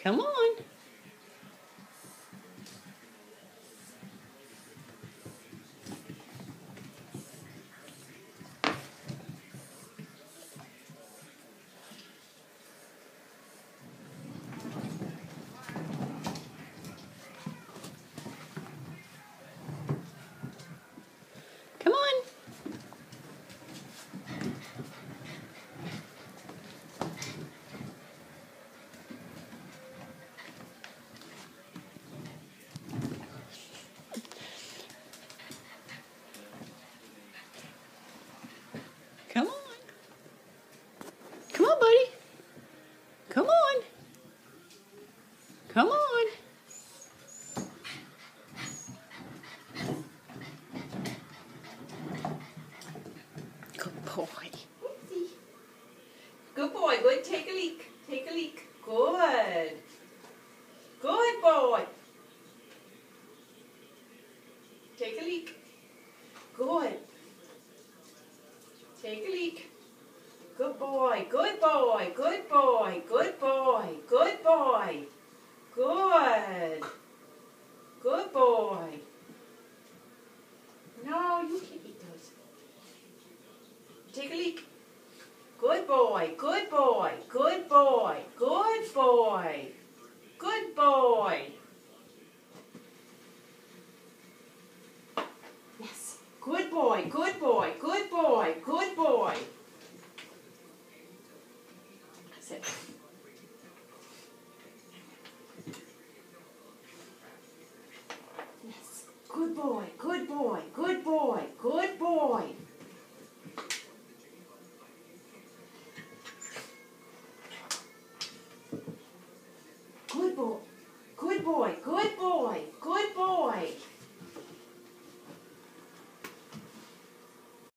Come on. Come on. Come on. Come on, buddy. Come on. Come on. Good boy. Oopsie. Good boy. Good. Take a leak. Take a leak. Good. Good boy. Take a leak. Good. Take a leak. Good boy. Good boy. Good boy. Good boy. Good boy. Good. Good boy. No, you can't eat those. Take a leak. Good boy. Good boy. Good boy. Good boy. Good boy. Yes. Good boy. Good boy. Good boy. Good boy. That's it. Yes. Good boy. Good boy. Good boy. Good